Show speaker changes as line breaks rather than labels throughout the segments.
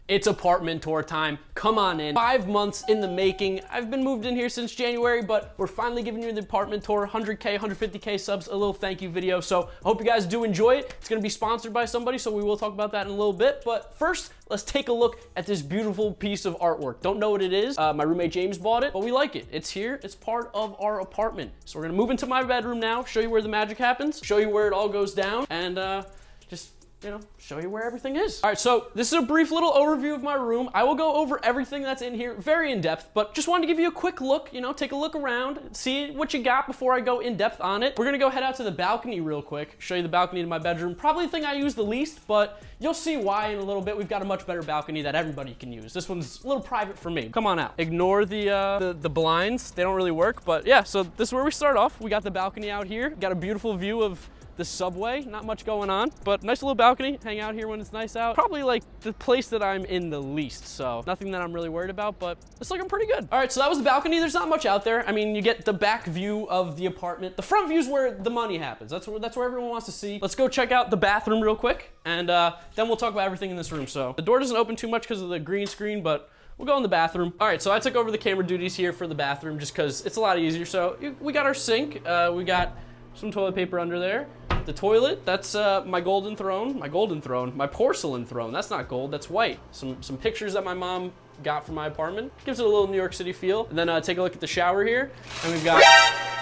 It's apartment tour time. Come on in. 5 months in the making. I've been moved in here since January, but we're finally giving you the apartment tour. 100K, 150K subs, a little thank you video. So I hope you guys do enjoy it. It's gonna be sponsored by somebody, so we will talk about that in a little bit. But first, let's take a look at this beautiful piece of artwork. Don't know what it is. My roommate James bought it, but we like it. It's here. It's part of our apartment. So we're gonna move into my bedroom now, show you where the magic happens, show you where it all goes down, and just, you know, show you where everything is. All right, so this is a brief little overview of my room. I will go over everything that's in here very in depth, but just wanted to give you a quick look, you know, take a look around, see what you got before I go in depth on it. We're gonna go head out to the balcony real quick, show you the balcony to my bedroom. Probably the thing I use the least, but you'll see why in a little bit. We've got a much better balcony that everybody can use. This one's a little private for me. Come on out. Ignore the blinds. They don't really work, but yeah, so this is where we start off. We got the balcony out here. Got a beautiful view of the subway, not much going on, but nice little balcony. Hang out here when it's nice out. Probably like the place that I'm in the least, so nothing that I'm really worried about, but it's looking pretty good. All right, so that was the balcony. There's not much out there. I mean, you get the back view of the apartment. The front view is where the money happens. That's where everyone wants to see. Let's go check out the bathroom real quick, and then we'll talk about everything in this room. So the door doesn't open too much because of the green screen, but we'll go in the bathroom. All right, so I took over the camera duties here for the bathroom just because it's a lot easier. So we got our sink. We got some toilet paper under there. The toilet, that's my golden throne, my porcelain throne. That's not gold, that's white. Some pictures that my mom got from my apartment. Gives it a little New York City feel. And then take a look at the shower here. And we've got,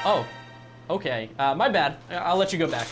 oh, okay, my bad. I'll let you go back.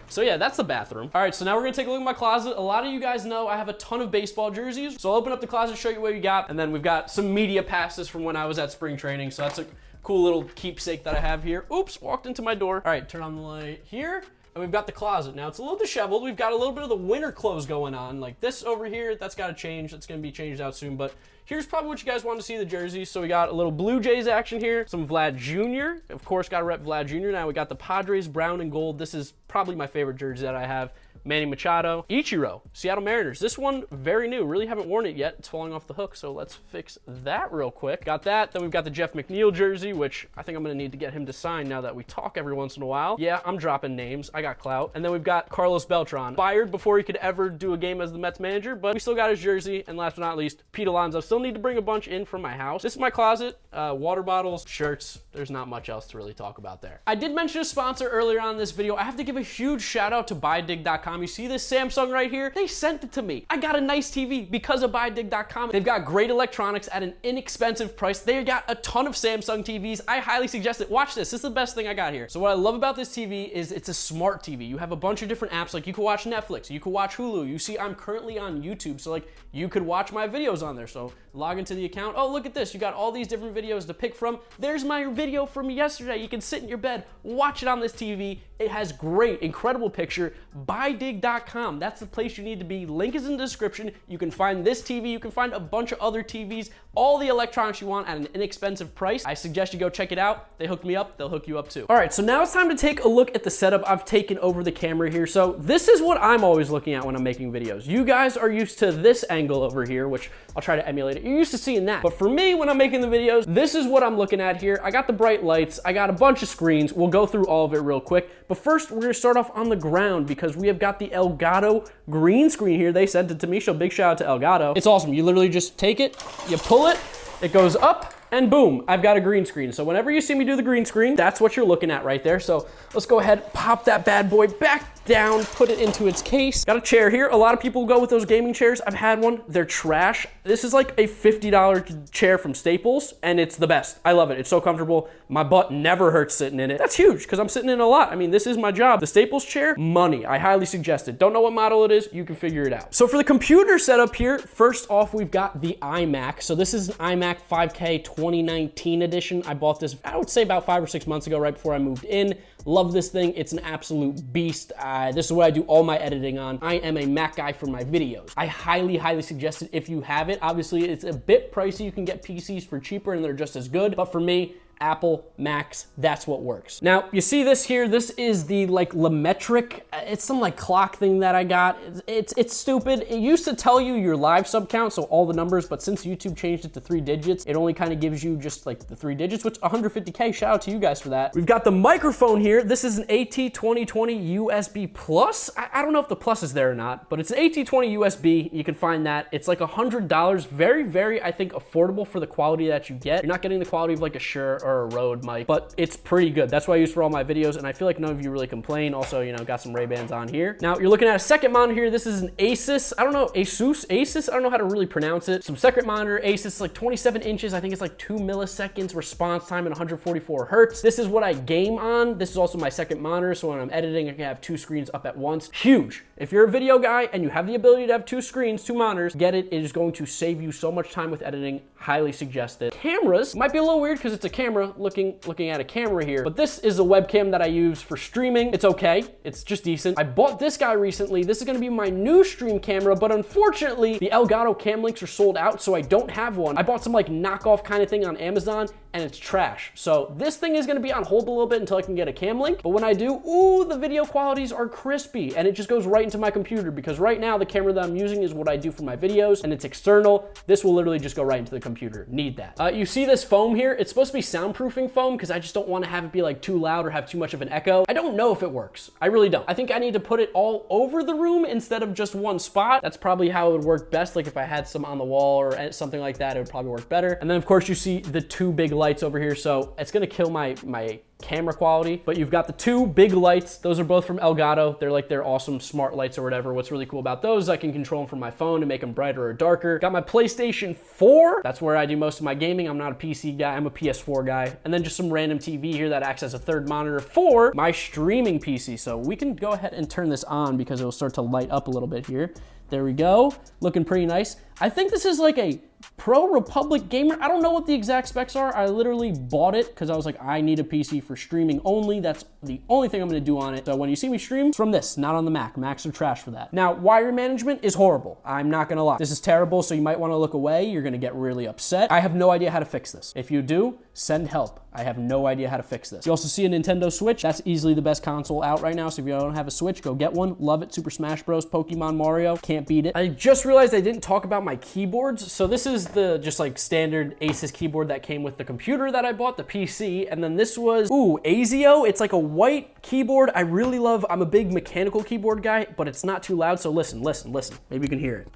So yeah, that's the bathroom. All right, so now we're gonna take a look at my closet. A lot of you guys know I have a ton of baseball jerseys. So I'll open up the closet, show you what we got. And then we've got some media passes from when I was at spring training. So that's a cool little keepsake that I have here. Oops, walked into my door. All right, turn on the light here. And we've got the closet. Now it's a little disheveled. We've got a little bit of the winter clothes going on. Like this over here, that's gotta change. That's gonna be changed out soon, but here's probably what you guys want to see, the jerseys. So we got a little Blue Jays action here, some Vlad Jr. Of course, gotta rep Vlad Jr. Now we got the Padres brown and gold. This is probably my favorite jersey that I have. Manny Machado. Ichiro, Seattle Mariners. This one, very new. Really haven't worn it yet. It's falling off the hook, so let's fix that real quick. Got that. Then we've got the Jeff McNeil jersey, which I think I'm going to need to get him to sign now that we talk every once in a while. Yeah, I'm dropping names. I got clout. And then we've got Carlos Beltran. Fired before he could ever do a game as the Mets manager, but we still got his jersey. And last but not least, Pete Alonso. Still need to bring a bunch in from my house. This is my closet. Water bottles, shirts. There's not much else to really talk about there. I did mention a sponsor earlier on in this video. I have to give a huge shout out to BuyDig.com. You see this Samsung right here? They sent it to me. I got a nice TV because of BuyDig.com. They've got great electronics at an inexpensive price. They got a ton of Samsung TVs. I highly suggest it. Watch this. This is the best thing I got here. So what I love about this TV is it's a smart TV. You have a bunch of different apps. Like you can watch Netflix, you can watch Hulu. You see I'm currently on YouTube, so like you could watch my videos on there. So log into the account. Oh, look at this. You got all these different videos to pick from. There's my video from yesterday. You can sit in your bed, watch it on this TV. It has great, incredible picture. BuyDig.com. That's the place you need to be. Link is in the description. You can find this TV. You can find a bunch of other TVs, all the electronics you want at an inexpensive price. I suggest you go check it out. They hooked me up. They'll hook you up too. All right, so now it's time to take a look at the setup I've taken over the camera here. So this is what I'm always looking at when I'm making videos. You guys are used to this angle over here, which I'll try to emulate it. You're used to seeing that. But for me, when I'm making the videos, this is what I'm looking at here. I got the bright lights. I got a bunch of screens. We'll go through all of it real quick. But first, we're gonna start off on the ground because we have got the Elgato green screen here. They sent it to me, so big shout out to Elgato. It's awesome. You literally just take it, you pull it, it goes up, and boom, I've got a green screen. So whenever you see me do the green screen, that's what you're looking at right there. So let's go ahead, pop that bad boy back down, put it into its case. Got a chair here. A lot of people go with those gaming chairs. I've had one. They're trash. This is like a $50 chair from Staples, and it's the best. I love it. It's so comfortable. My butt never hurts sitting in it. That's huge because I'm sitting in a lot. I mean, this is my job. The Staples chair, money. I highly suggest it. Don't know what model it is. You can figure it out. So for the computer setup here, first off, we've got the iMac. So this is an iMac 5K 2019 edition. I bought this, I would say about 5 or 6 months ago, right before I moved in. Love this thing. It's an absolute beast. This is what I do all my editing on. I am a Mac guy for my videos. I highly, highly suggest it if you have it. Obviously, it's a bit pricey. You can get PCs for cheaper and they're just as good. But for me, Apple, Macs, that's what works. Now, you see this here, this is the like LaMetric, it's some like clock thing that I got. It's stupid. It used to tell you your live sub count, so all the numbers, but since YouTube changed it to 3 digits, it only kind of gives you just like the 3 digits, which 150K, shout out to you guys for that. We've got the microphone here. This is an AT2020 USB Plus. I don't know if the Plus is there or not, but it's an AT20 USB. You can find that. It's like $100. Very, very, I think, affordable for the quality that you get. You're not getting the quality of like a Shure or a Rode mic, but it's pretty good. That's what I use for all my videos, and I feel like none of you really complain. Also, you know, got some Ray-Bans on here. Now, you're looking at a second monitor here. This is an Asus. I don't know, Asus? I don't know how to really pronounce it. Some second monitor, Asus, like 27 inches. I think it's like 2 milliseconds response time and 144 hertz. This is what I game on. This is also my second monitor, so when I'm editing, I can have 2 screens up at once. Huge. If you're a video guy and you have the ability to have 2 screens, 2 monitors, get it. It is going to save you so much time with editing. Highly suggest it. Cameras might be a little weird because it's a camera looking at a camera here, but this is a webcam that I use for streaming. It's okay. It's just decent. I bought this guy recently. This is going to be my new stream camera, but unfortunately, the Elgato cam links are sold out, so I don't have one. I bought some like knockoff kind of thing on Amazon, and it's trash. So this thing is going to be on hold a little bit until I can get a cam link, but when I do, ooh, the video qualities are crispy, and it just goes right into my computer because right now the camera that I'm using is what I do for my videos, and it's external. This will literally just go right into the computer. Need that. You see this foam here? It's supposed to be soundproofing foam because I just don't want to have it be like too loud or have too much of an echo. I don't know if it works. I really don't. I think I need to put it all over the room instead of just one spot. That's probably how it would work best. Like if I had some on the wall or something like that, it would probably work better. And then of course you see the 2 big lights over here. So it's gonna kill my camera quality, but you've got the 2 big lights. Those are both from Elgato. They're like their awesome smart lights or whatever. What's really cool about those, I can control them from my phone to make them brighter or darker. Got my PlayStation 4. That's where I do most of my gaming. I'm not a PC guy, I'm a PS4 guy. And then just some random TV here that acts as a 3rd monitor for my streaming PC. So we can go ahead and turn this on because it will start to light up a little bit here. There we go, looking pretty nice. I think this is like a Pro Republic Gamer. I don't know what the exact specs are. I literally bought it because I was like, I need a PC for streaming only. That's the only thing I'm gonna do on it. So when you see me stream, it's from this, not on the Mac. Macs are trash for that. Now, wire management is horrible. I'm not gonna lie. This is terrible, so you might wanna look away. You're gonna get really upset. I have no idea how to fix this. If you do, send help. I have no idea how to fix this. You also see a Nintendo Switch. That's easily the best console out right now, so if you don't have a Switch, go get one. Love it. Super Smash Bros, Pokemon, Mario. Can't beat it. I just realized I didn't talk about my keyboards. So this is the just like standard Asus keyboard that came with the computer that I bought, the PC, and then this was, ooh, ASIO. It's like a white keyboard. I really love, I'm a big mechanical keyboard guy, but it's not too loud, so listen. Maybe you can hear it.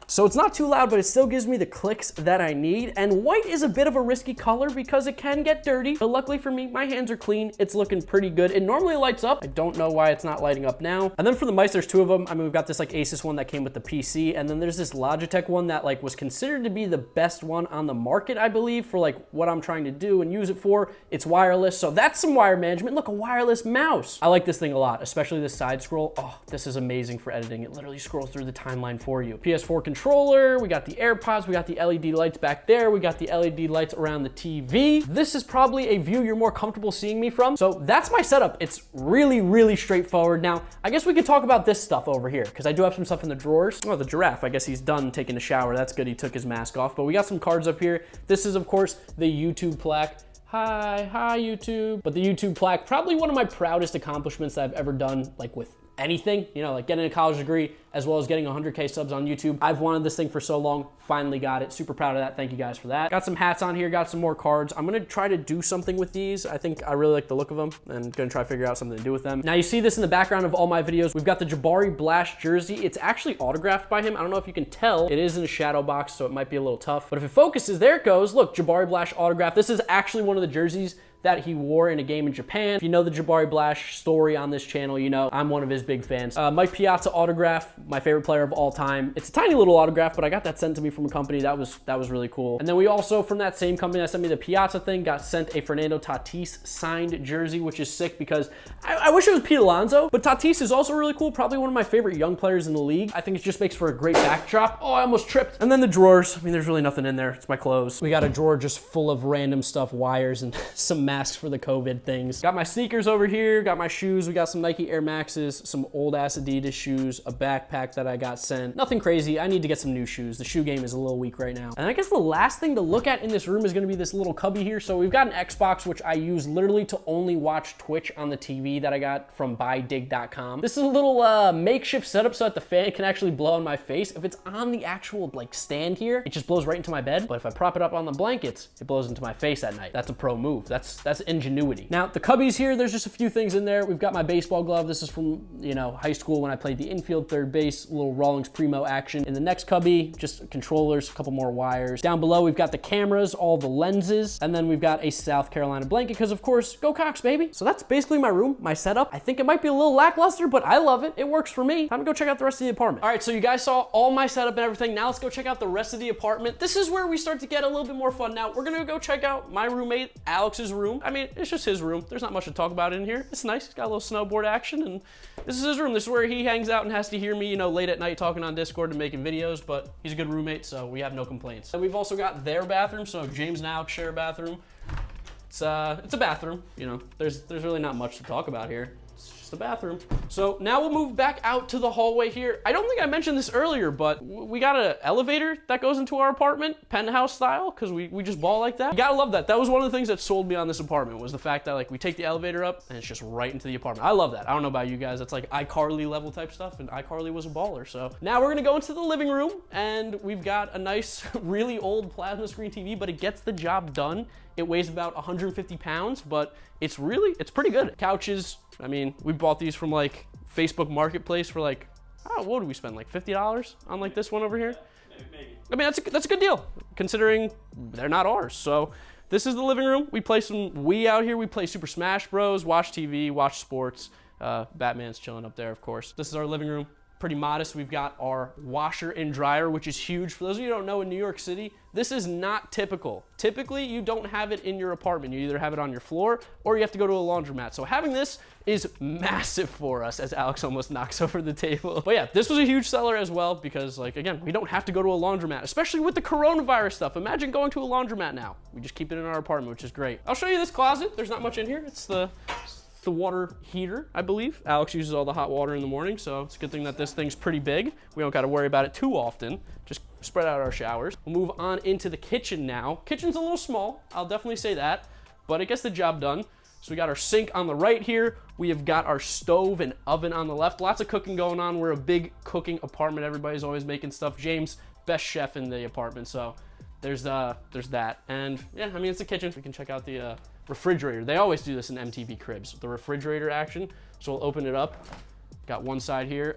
So it's not too loud, but it still gives me the clicks that I need. And white is a bit of a risky color because it can get dirty. But luckily for me, my hands are clean. It's looking pretty good. It normally lights up. I don't know why it's not lighting up now. And then for the mice, there's 2 of them. I mean, we've got this like Asus one that came with the PC. And then there's this Logitech one that like was considered to be the best one on the market, I believe, for like what I'm trying to do and use it for. It's wireless. So that's some wire management. Look, a wireless mouse. I like this thing a lot, especially the side scroll. Oh, this is amazing for editing. It literally scrolls through the timeline for you. PS4 controller. We got the AirPods, we got the LED lights back there, we got the LED lights around the TV. This is probably a view you're more comfortable seeing me from. So that's my setup. It's really, really straightforward. Now, I guess we could talk about this stuff over here because I do have some stuff in the drawers. Oh, the giraffe, I guess he's done taking a shower. That's good, he took his mask off. But we got some cards up here. This is, of course, the YouTube plaque. Hi YouTube. But the YouTube plaque, probably one of my proudest accomplishments that I've ever done, like with anything, you know, like getting a college degree as well as getting 100K subs on YouTube. I've wanted this thing for so long, finally got it. Super proud of that. Thank you guys for that. Got some hats on here, got some more cards. I'm gonna try to do something with these. I think I really like the look of them and gonna try to figure out something to do with them. Now you see this in the background of all my videos. We've got the Jabari Blash jersey. It's actually autographed by him. I don't know if you can tell. It is in a shadow box, so it might be a little tough. But if it focuses, there it goes. Look, Jabari Blash autograph. This is actually one of the jerseys that he wore in a game in Japan. If you know the Jabari Blash story on this channel, you know I'm one of his big fans. Mike Piazza autograph, my favorite player of all time. It's a tiny little autograph, but I got that sent to me from a company. That was really cool. And then we also, from that same company that sent me the Piazza thing, got sent a Fernando Tatis signed jersey, which is sick because I wish it was Pete Alonso, but Tatis is also really cool. Probably one of my favorite young players in the league. I think it just makes for a great backdrop. Oh, I almost tripped. And then the drawers. I mean, there's really nothing in there. It's my clothes. We got a drawer just full of random stuff, wires and some masks for the COVID things. Got my sneakers over here, got my shoes. We got some Nike Air Maxes, some old ass Adidas shoes, a backpack that I got sent. Nothing crazy. I need to get some new shoes. The shoe game is a little weak right now. And I guess the last thing to look at in this room is gonna be this little cubby here. So we've got an Xbox, which I use literally to only watch Twitch on the TV that I got from buydig.com. This is a little makeshift setup so that the fan can actually blow on my face. If it's on the actual like stand here, it just blows right into my bed. But if I prop it up on the blankets, it blows into my face at night. That's a pro move. That's ingenuity. Now the cubbies here, there's just a few things in there. We've got my baseball glove. This is from, you know, high school when I played the infield third base, little Rawlings Primo action. In the next cubby, just controllers, a couple more wires. Down below, we've got the cameras, all the lenses, and then we've got a South Carolina blanket because of course, go Cox, baby. So that's basically my room, my setup. I think it might be a little lackluster, but I love it. It works for me. Time to go check out the rest of the apartment. All right, so you guys saw all my setup and everything. Now let's go check out the rest of the apartment. This is where we start to get a little bit more fun. Now we're gonna go check out my roommate, Alex's room. I mean, it's just his room. There's not much to talk about in here. It's nice. He's got a little snowboard action, and this is his room. This is where he hangs out and has to hear me, you know, late at night talking on Discord and making videos, but he's a good roommate, so we have no complaints. And we've also got their bathroom, so James and Alex share a bathroom. It's a bathroom, you know, there's really not much to talk about here. It's just a bathroom. So now we'll move back out to the hallway here. I don't think I mentioned this earlier, but we got an elevator that goes into our apartment, penthouse style, because we just ball like that. You gotta love that. That was one of the things that sold me on this apartment, was the fact that like we take the elevator up and it's just right into the apartment. I love that. I don't know about you guys. That's like iCarly level type stuff, and iCarly was a baller. So now we're gonna go into the living room, and we've got a nice, really old plasma screen TV, but it gets the job done. It weighs about 150 pounds, but it's pretty good. Couches, I mean, we bought these from like Facebook Marketplace for like, oh, what did we spend? Like $50 on like this one over here? Maybe. I mean, that's a good deal considering they're not ours. So this is the living room. We play some Wii out here. We play Super Smash Bros, watch TV, watch sports. Batman's chilling up there, of course. This is our living room. Pretty modest. We've got our washer and dryer, which is huge. For those of you who don't know, in New York City, this is not typical. Typically, you don't have it in your apartment. You either have it on your floor or you have to go to a laundromat. So having this is massive for us, as Alex almost knocks over the table. But yeah, this was a huge seller as well because, like, again, we don't have to go to a laundromat, especially with the coronavirus stuff. Imagine going to a laundromat now. We just keep it in our apartment, which is great. I'll show you this closet. There's not much in here. It's the water heater, I believe. Alex uses all the hot water in the morning, so it's a good thing that this thing's pretty big. We don't got to worry about it too often. Just spread out our showers. We'll move on into the kitchen now. Kitchen's a little small, I'll definitely say that, but it gets the job done. So we got our sink on the right here. We have got our stove and oven on the left. Lots of cooking going on. We're a big cooking apartment. Everybody's always making stuff. James, best chef in the apartment, so there's that. And yeah, I mean, it's the kitchen. We can check out the refrigerator. They always do this in MTV Cribs, the refrigerator action. So we'll open it up. Got one side here.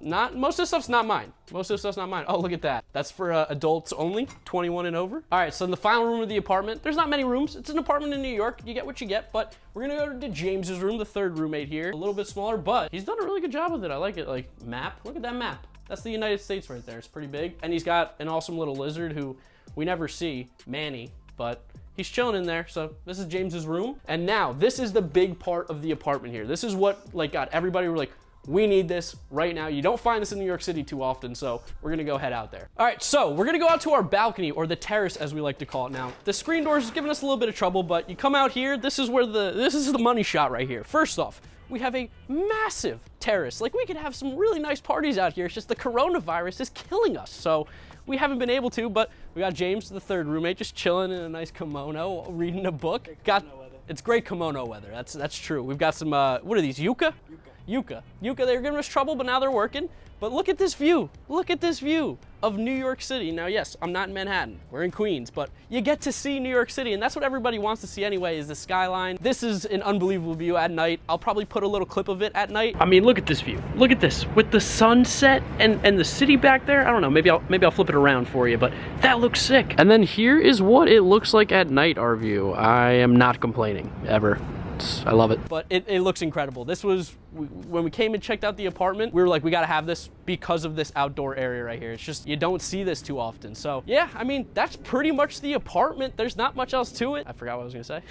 Most of the stuff's not mine. Oh, look at that. That's for adults only, 21 and over. All right, so in the final room of the apartment, there's not many rooms. It's an apartment in New York. You get what you get, but we're gonna go to James's room, the third roommate here. A little bit smaller, but he's done a really good job with it. I like it. Like, map, look at that map. That's the United States right there. It's pretty big. And he's got an awesome little lizard who we never see, Manny, but he's chilling in there. So this is James's room. And now this is the big part of the apartment here. This is what like got everybody, were like, we need this right now. You don't find this in New York City too often, so we're gonna go head out there. All right, so we're gonna go out to our balcony, or the terrace as we like to call it now. The screen doors is giving us a little bit of trouble, but you come out here, this is the money shot right here. First off, we have a massive terrace. Like, we could have some really nice parties out here. It's just the coronavirus is killing us, so we haven't been able to, but we got James, the third roommate, just chilling in a nice kimono, reading a book. It's great kimono weather, that's true. We've got some, what are these, yucca? Yucca, they're giving us trouble, but now they're working. But look at this view. Look at this view of New York City. Now, yes, I'm not in Manhattan. We're in Queens, but you get to see New York City, and that's what everybody wants to see anyway, is the skyline. This is an unbelievable view at night. I'll probably put a little clip of it at night. I mean, look at this view. Look at this, with the sunset and the city back there. I don't know, maybe I'll flip it around for you, but that looks sick. And then here is what it looks like at night, our view. I am not complaining, ever. I love it. But it looks incredible. This was, when we came and checked out the apartment, we were like, we gotta have this because of this outdoor area right here. It's just, you don't see this too often. So yeah, I mean, that's pretty much the apartment. There's not much else to it. I forgot what I was gonna say.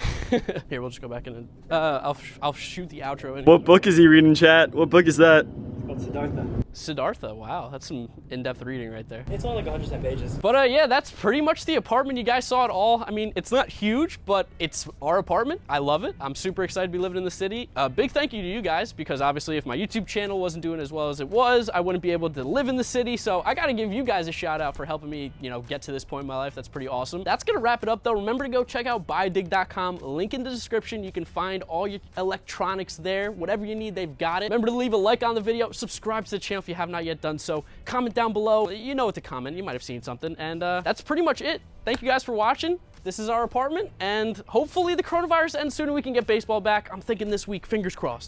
Here, we'll just go back in and, I'll shoot the outro in.
What book is he reading, chat? What book is that?
It's called Siddhartha.
Siddhartha, wow, that's some in-depth reading right there.
It's only like 110 pages.
But yeah, that's pretty much the apartment. You guys saw it all. I mean, it's not huge, but it's our apartment. I love it. I'm super excited to be living in the city. Big thank you to you guys, because obviously if my YouTube channel wasn't doing as well as it was, I wouldn't be able to live in the city. So I gotta give you guys a shout out for helping me, you know, get to this point in my life. That's pretty awesome. That's gonna wrap it up though. Remember to go check out buydig.com. Link in the description. You can find all your electronics there. Whatever you need, they've got it. Remember to leave a like on the video. Subscribe to the channel if you have not yet done so. Comment down below. You know what to comment. You might have seen something. And that's pretty much it. Thank you guys for watching. This is our apartment, and hopefully the coronavirus ends soon and we can get baseball back. I'm thinking this week, fingers crossed.